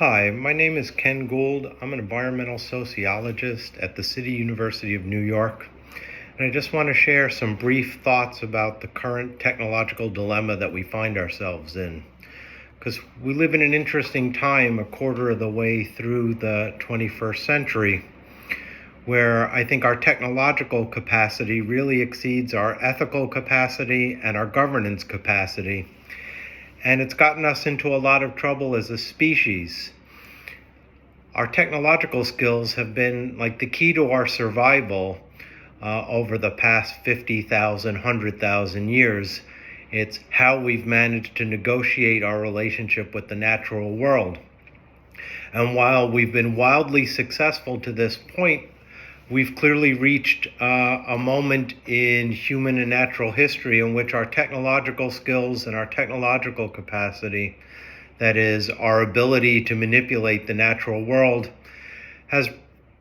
Hi, my name is Ken Gould. I'm an environmental sociologist at the City University of New York, and I just want to share some brief thoughts about the current technological dilemma that we find ourselves in. Because we live in an interesting time, a quarter of the way through the 21st century, where I think our technological capacity really exceeds our ethical capacity and our governance capacity. And it's gotten us into a lot of trouble as a species. Our technological skills have been like the key to our survival over the past 50,000, 100,000 years. It's how we've managed to negotiate our relationship with the natural world. And while we've been wildly successful to this point, we've clearly reached a moment in human and natural history in which our technological skills and our technological capacity, that is, our ability to manipulate the natural world, has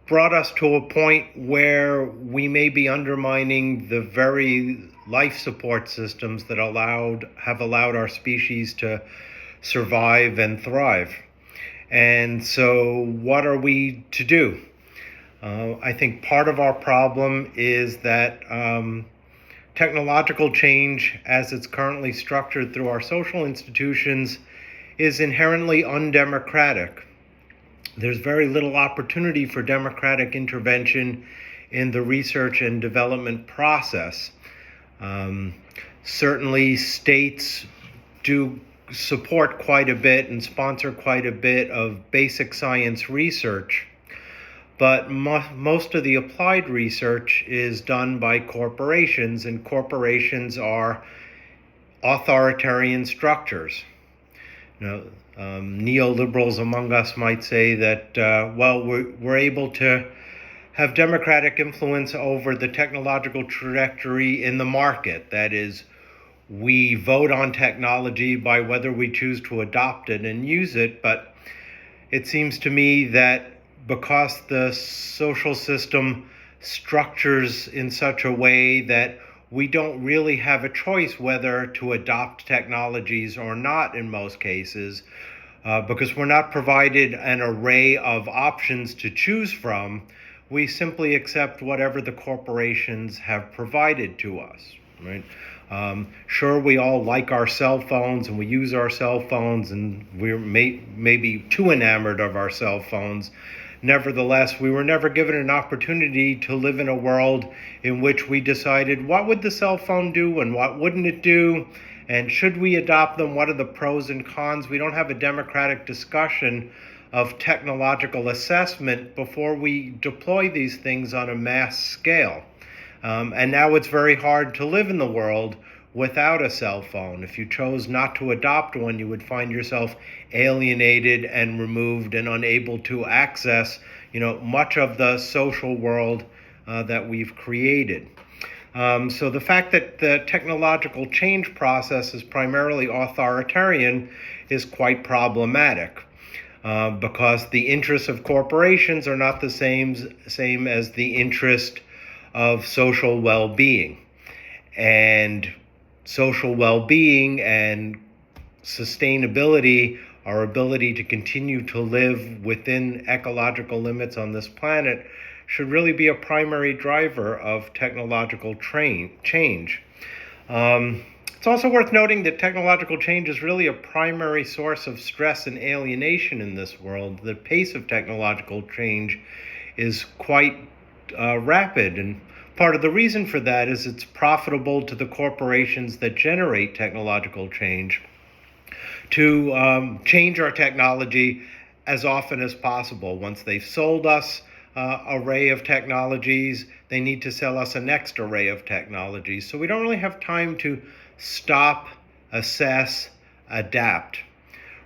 brought us to a point where we may be undermining the very life support systems that have allowed our species to survive and thrive. And so what are we to do? I think part of our problem is that technological change, as it's currently structured through our social institutions, is inherently undemocratic. There's very little opportunity for democratic intervention in the research and development process. Certainly, states do support quite a bit and sponsor quite a bit of basic science research. But most of the applied research is done by corporations, and corporations are authoritarian structures. Neoliberals among us might say that, we're able to have democratic influence over the technological trajectory in the market. That is, we vote on technology by whether we choose to adopt it and use it, but it seems to me that because the social system structures in such a way that we don't really have a choice whether to adopt technologies or not in most cases, because we're not provided an array of options to choose from, we simply accept whatever the corporations have provided to us, right? Sure, we all like our cell phones and we use our cell phones and we're maybe too enamored of our cell phones. Nevertheless, we were never given an opportunity to live in a world in which we decided what would the cell phone do and what wouldn't it do, and should we adopt them, what are the pros and cons. We don't have a democratic discussion of technological assessment before we deploy these things on a mass scale. And now it's very hard to live in the world without a cell phone. If you chose not to adopt one, you would find yourself alienated and removed and unable to access, much of the social world that we've created. So the fact that the technological change process is primarily authoritarian is quite problematic. Because the interests of corporations are not the same as the interest of social well-being. And social well-being and sustainability, our ability to continue to live within ecological limits on this planet, should really be a primary driver of technological change. It's also worth noting that technological change is really a primary source of stress and alienation in this world. The pace of technological change is quite rapid, and part of the reason for that is it's profitable to the corporations that generate technological change to change our technology as often as possible. Once they've sold us array of technologies, they need to sell us a next array of technologies. So we don't really have time to stop, assess, adapt,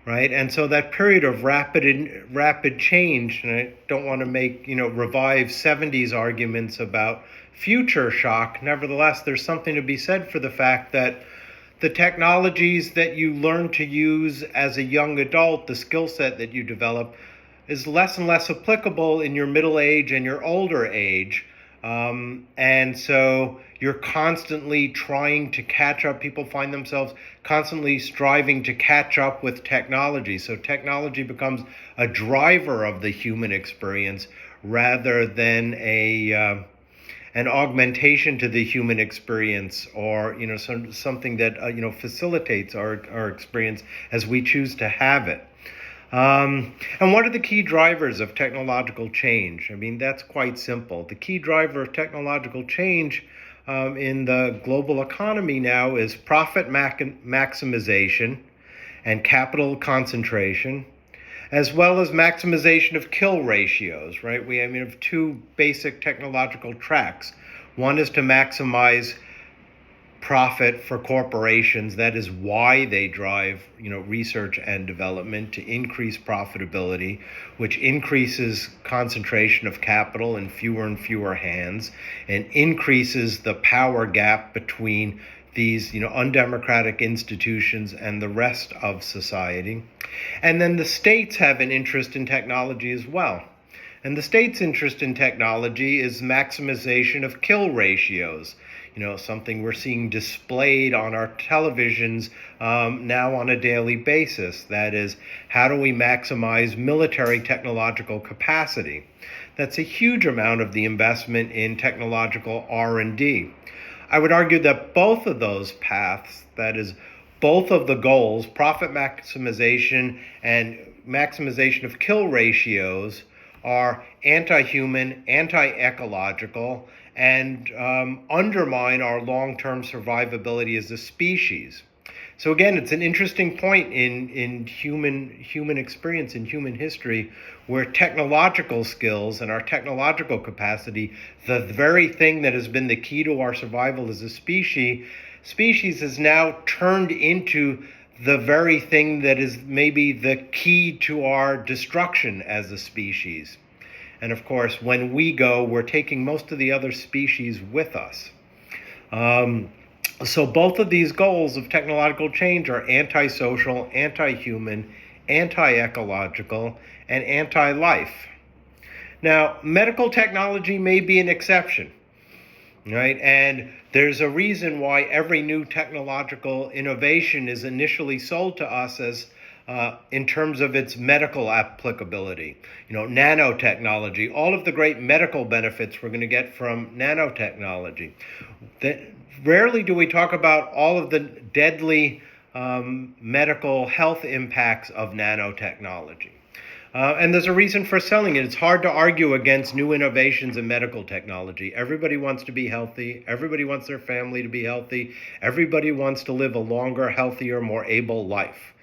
right? And so that period of rapid change, and I don't want to revive 70s arguments about future shock. Nevertheless, there's something to be said for the fact that the technologies that you learn to use as a young adult, the skill set that you develop, is less and less applicable in your middle age and your older age, And so you're constantly trying to catch up. People find themselves constantly striving to catch up with technology. So technology becomes a driver of the human experience rather than an augmentation to the human experience, or something that facilitates our experience as we choose to have it. And what are the key drivers of technological change? I mean, that's quite simple. The key driver of technological change in the global economy now is profit maximization and capital concentration, as well as maximization of kill ratios, right? We have two basic technological tracks. One is to maximize profit for corporations. That is why they drive research and development, to increase profitability, which increases concentration of capital in fewer and fewer hands and increases the power gap between these undemocratic institutions and the rest of society. And then the states have an interest in technology as well. And the state's interest in technology is maximization of kill ratios, something we're seeing displayed on our televisions now on a daily basis. That is, how do we maximize military technological capacity? That's a huge amount of the investment in technological R&D. I would argue that both of those paths, that is, both of the goals, profit maximization and maximization of kill ratios, are anti-human, anti-ecological, and undermine our long-term survivability as a species. So again, it's an interesting point in human experience, in human history, where technological skills and our technological capacity, the very thing that has been the key to our survival as a species is now turned into the very thing that is maybe the key to our destruction as a species. And of course, when we go, we're taking most of the other species with us. So both of these goals of technological change are anti-social, anti-human, anti-ecological, and anti-life. Now, medical technology may be an exception, right? And there's a reason why every new technological innovation is initially sold to us as in terms of its medical applicability. Nanotechnology, all of the great medical benefits we're going to get from nanotechnology. Rarely do we talk about all of the deadly medical health impacts of nanotechnology. And there's a reason for selling it. It's hard to argue against new innovations in medical technology. Everybody wants to be healthy. Everybody wants their family to be healthy. Everybody wants to live a longer, healthier, more able life.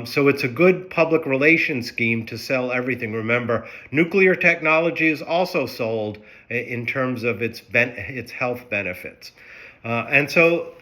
So it's a good public relations scheme to sell everything. Remember, nuclear technology is also sold in terms of its health benefits. And so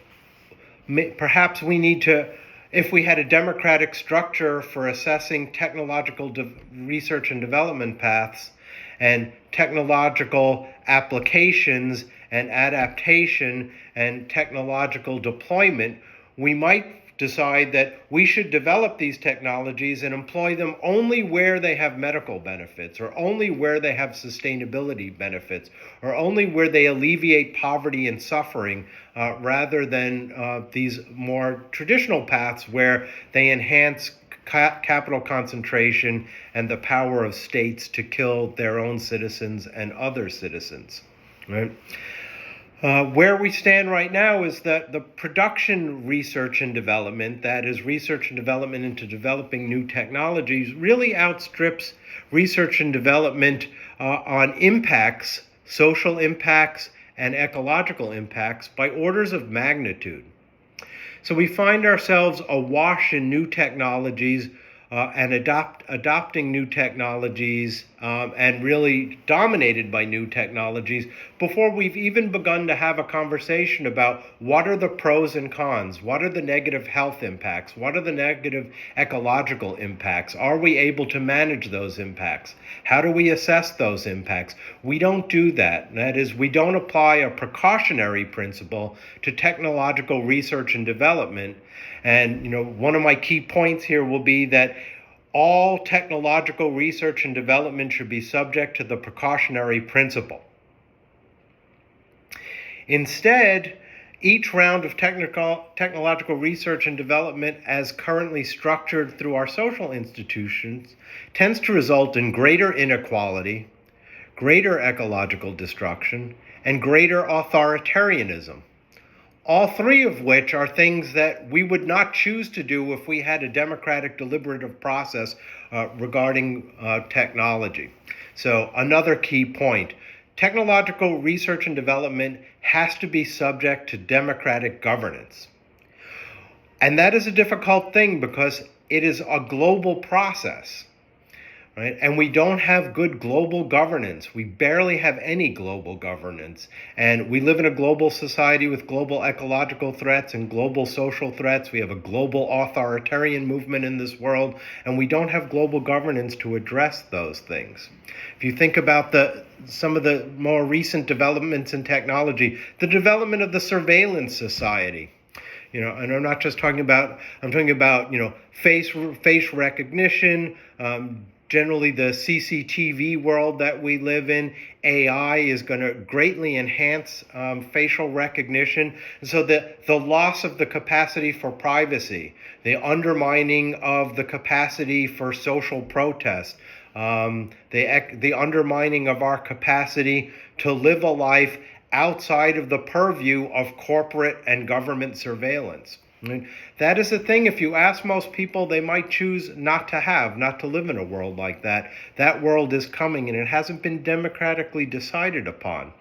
perhaps we need to, if we had a democratic structure for assessing technological research and development paths and technological applications and adaptation and technological deployment, we might decide that we should develop these technologies and employ them only where they have medical benefits, or only where they have sustainability benefits, or only where they alleviate poverty and suffering, rather than these more traditional paths where they enhance capital concentration and the power of states to kill their own citizens and other citizens, right? Where we stand right now is that the production research and development, that is research and development into developing new technologies, really outstrips research and development on impacts, social impacts, and ecological impacts by orders of magnitude. So we find ourselves awash in new technologies and adopting new technologies and really dominated by new technologies before we've even begun to have a conversation about what are the pros and cons, what are the negative health impacts, what are the negative ecological impacts, are we able to manage those impacts, how do we assess those impacts? We don't do that. That is, we don't apply a precautionary principle to technological research and development. And one of my key points here will be that all technological research and development should be subject to the precautionary principle. Instead, each round of technological research and development as currently structured through our social institutions tends to result in greater inequality, greater ecological destruction, and greater authoritarianism. All three of which are things that we would not choose to do if we had a democratic deliberative process regarding technology. So another key point, technological research and development has to be subject to democratic governance. And that is a difficult thing because it is a global process, right? And we don't have good global governance. We barely have any global governance. And we live in a global society with global ecological threats and global social threats. We have a global authoritarian movement in this world, and we don't have global governance to address those things. If you think about some of the more recent developments in technology, the development of the surveillance society, and I'm not just talking about, face recognition, generally the CCTV world that we live in. AI is going to greatly enhance facial recognition. And so the loss of the capacity for privacy, the undermining of the capacity for social protest, the undermining of our capacity to live a life outside of the purview of corporate and government surveillance. That is the thing, if you ask most people, they might choose not to live in a world like that. That world is coming, and it hasn't been democratically decided upon.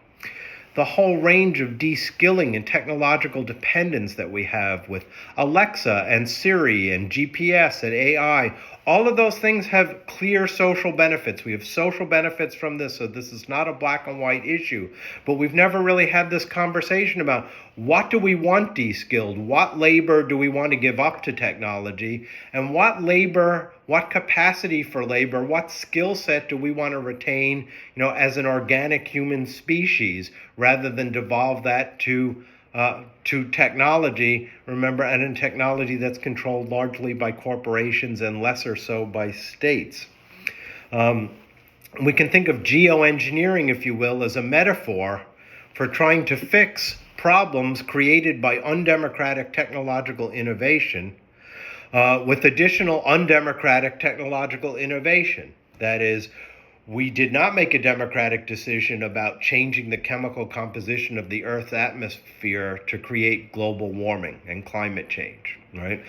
The whole range of de-skilling and technological dependence that we have with Alexa and Siri and GPS and AI, all of those things have clear social benefits. We have social benefits from this, so this is not a black and white issue. But we've never really had this conversation about what do we want de-skilled? What labor do we want to give up to technology? And what capacity for labor, what skill set do we want to retain, as an organic human species, rather than devolve that to technology, remember, and in technology that's controlled largely by corporations and lesser so by states. We can think of geoengineering, if you will, as a metaphor for trying to fix problems created by undemocratic technological innovation with additional undemocratic technological innovation. That is, we did not make a democratic decision about changing the chemical composition of the Earth's atmosphere to create global warming and climate change, right?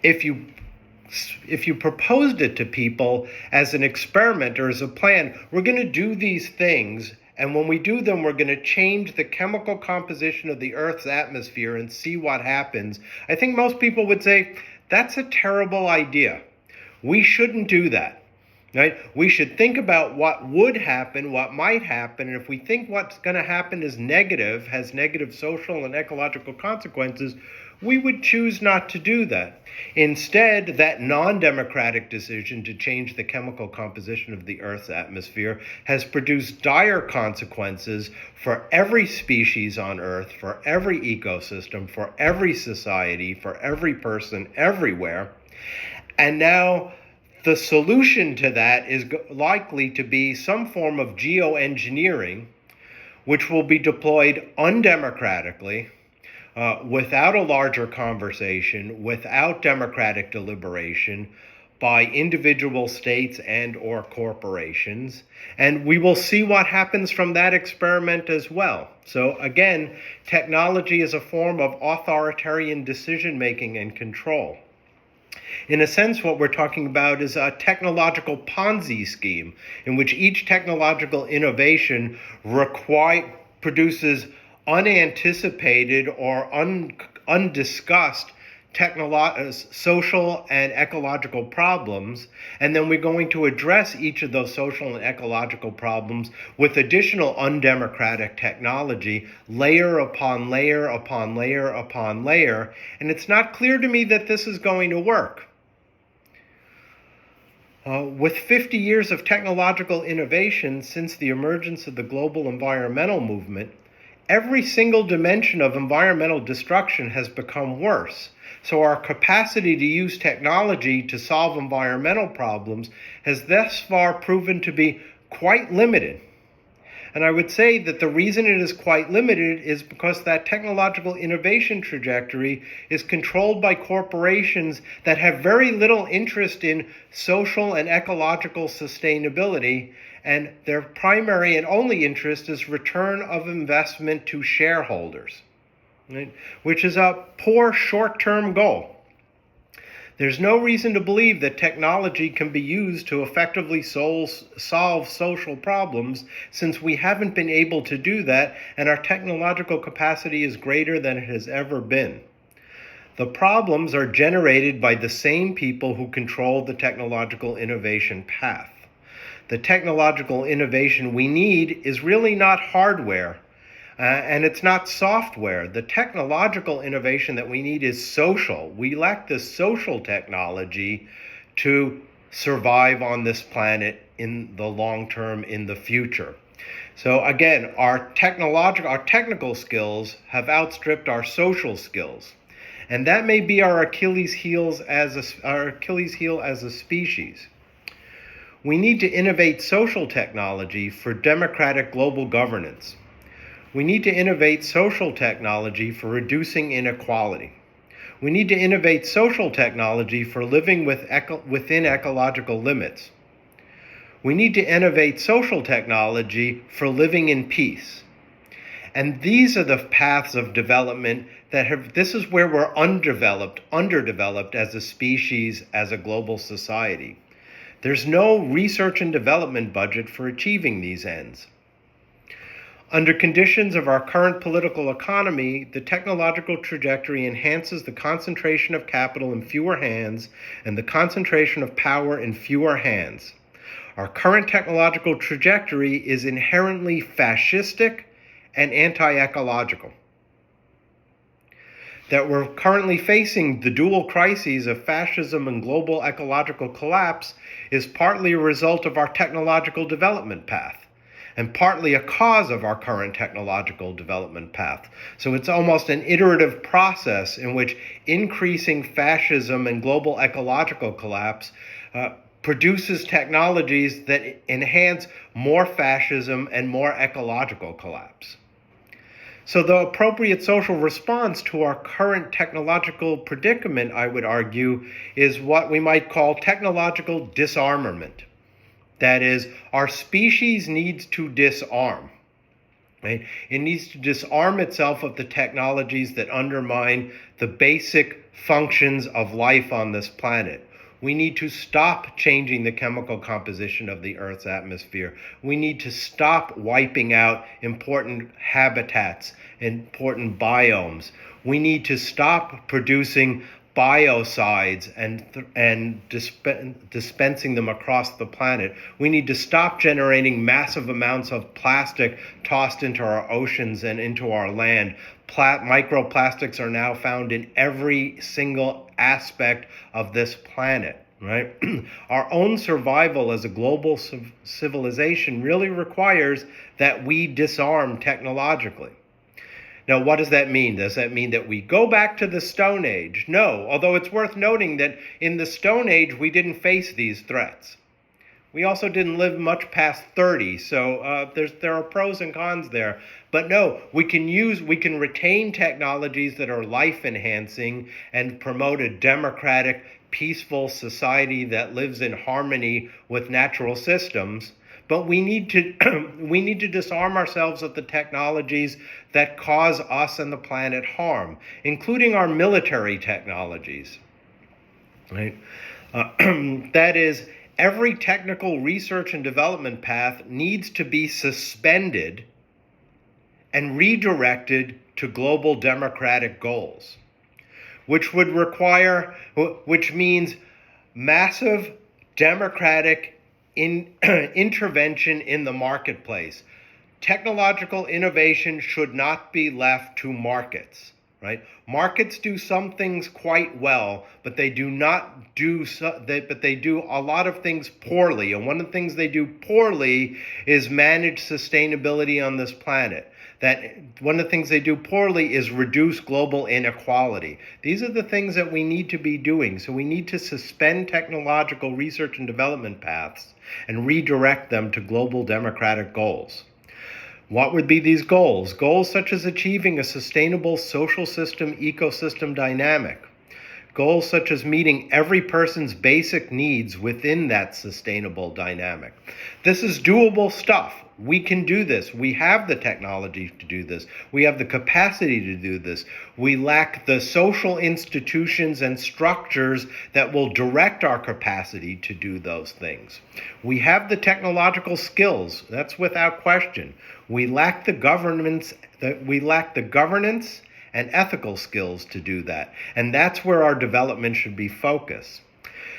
If you proposed it to people as an experiment or as a plan, we're going to do these things, and when we do them, we're going to change the chemical composition of the Earth's atmosphere and see what happens. I think most people would say, that's a terrible idea. We shouldn't do that. Right? We should think about what would happen, what might happen, and if we think what's going to happen is negative, has negative social and ecological consequences, we would choose not to do that. Instead, that non-democratic decision to change the chemical composition of the Earth's atmosphere has produced dire consequences for every species on Earth, for every ecosystem, for every society, for every person, everywhere. And now the solution to that is likely to be some form of geoengineering, which will be deployed undemocratically, without a larger conversation, without democratic deliberation, by individual states and or corporations. And we will see what happens from that experiment as well. So again, technology is a form of authoritarian decision-making and control. In a sense, what we're talking about is a technological Ponzi scheme in which each technological innovation produces unanticipated or undiscussed social and ecological problems, and then we're going to address each of those social and ecological problems with additional undemocratic technology, layer upon layer upon layer upon layer, and it's not clear to me that this is going to work. With 50 years of technological innovation since the emergence of the global environmental movement, every single dimension of environmental destruction has become worse. So our capacity to use technology to solve environmental problems has thus far proven to be quite limited. And I would say that the reason it is quite limited is because that technological innovation trajectory is controlled by corporations that have very little interest in social and ecological sustainability, and their primary and only interest is return of investment to shareholders, right? Which is a poor short-term goal. There's no reason to believe that technology can be used to effectively solve social problems, since we haven't been able to do that, and our technological capacity is greater than it has ever been. The problems are generated by the same people who control the technological innovation path. The technological innovation we need is really not hardware, and it's not software. The technological innovation that we need is social. We lack the social technology to survive on this planet in the long term, in the future. So again, our technical skills have outstripped our social skills. And that may be our Achilles heel as a species. We need to innovate social technology for democratic global governance. We need to innovate social technology for reducing inequality. We need to innovate social technology for living within ecological limits. We need to innovate social technology for living in peace. And these are the paths of development this is where we're underdeveloped as a species, as a global society. There's no research and development budget for achieving these ends. Under conditions of our current political economy, the technological trajectory enhances the concentration of capital in fewer hands and the concentration of power in fewer hands. Our current technological trajectory is inherently fascistic and anti-ecological. That we're currently facing the dual crises of fascism and global ecological collapse is partly a result of our technological development path, and partly a cause of our current technological development path. So it's almost an iterative process in which increasing fascism and global ecological collapse produces technologies that enhance more fascism and more ecological collapse. So the appropriate social response to our current technological predicament, I would argue, is what we might call technological disarmament. That is, our species needs to disarm. Right? It needs to disarm itself of the technologies that undermine the basic functions of life on this planet. We need to stop changing the chemical composition of the Earth's atmosphere. We need to stop wiping out important habitats, important biomes. We need to stop producing biocides and dispensing them across the planet. We need to stop generating massive amounts of plastic tossed into our oceans and into our land. Microplastics are now found in every single aspect of this planet, right? Our own survival as a global civilization really requires that we disarm technologically. Now, what does that mean? Does that mean that we go back to the Stone Age? No, although it's worth noting that in the Stone Age, we didn't face these threats. We also didn't live much past 30, so there are pros and cons there. But no, we can retain technologies that are life-enhancing and promote a democratic, peaceful society that lives in harmony with natural systems. But we need to disarm ourselves of the technologies that cause us and the planet harm, including our military technologies. Right? That is, every technical research and development path needs to be suspended and redirected to global democratic goals, which means massive democratic intervention in the marketplace. Technological innovation should not be left to markets, right? Markets do some things quite well, but they do a lot of things poorly. And one of the things they do poorly is manage sustainability on this planet. That one of the things they do poorly is reduce global inequality. These are the things that we need to be doing. So we need to suspend technological research and development paths and redirect them to global democratic goals. What would be these goals? Goals such as achieving a sustainable social system ecosystem dynamic. Goals such as meeting every person's basic needs within that sustainable dynamic. This is doable stuff. We can do this. We have the technology to do this. We have the capacity to do this. We lack the social institutions and structures that will direct our capacity to do those things. We have the technological skills. That's without question. We lack the governance and ethical skills to do that. And that's where our development should be focused.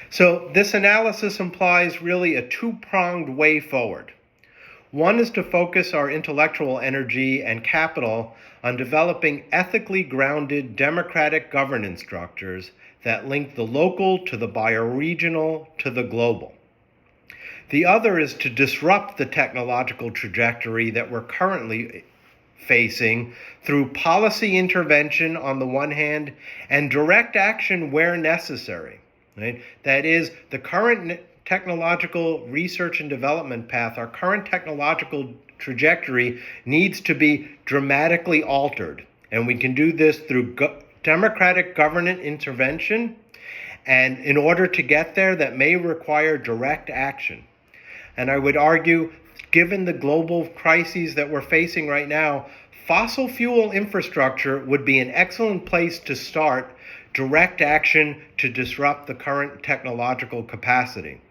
So this analysis implies really a two-pronged way forward. One is to focus our intellectual energy and capital on developing ethically grounded democratic governance structures that link the local to the bioregional to the global. The other is to disrupt the technological trajectory that we're currently facing through policy intervention on the one hand and direct action where necessary. Right? That is, the current technological research and development path, our current technological trajectory needs to be dramatically altered. And we can do this through democratic government intervention. And in order to get there, that may require direct action. And I would argue, given the global crises that we're facing right now, fossil fuel infrastructure would be an excellent place to start direct action to disrupt the current technological capacity.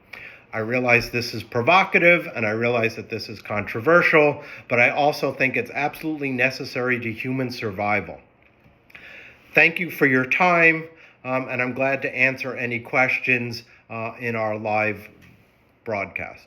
I realize this is provocative and I realize that this is controversial, but I also think it's absolutely necessary to human survival. Thank you for your time, and I'm glad to answer any questions in our live broadcast.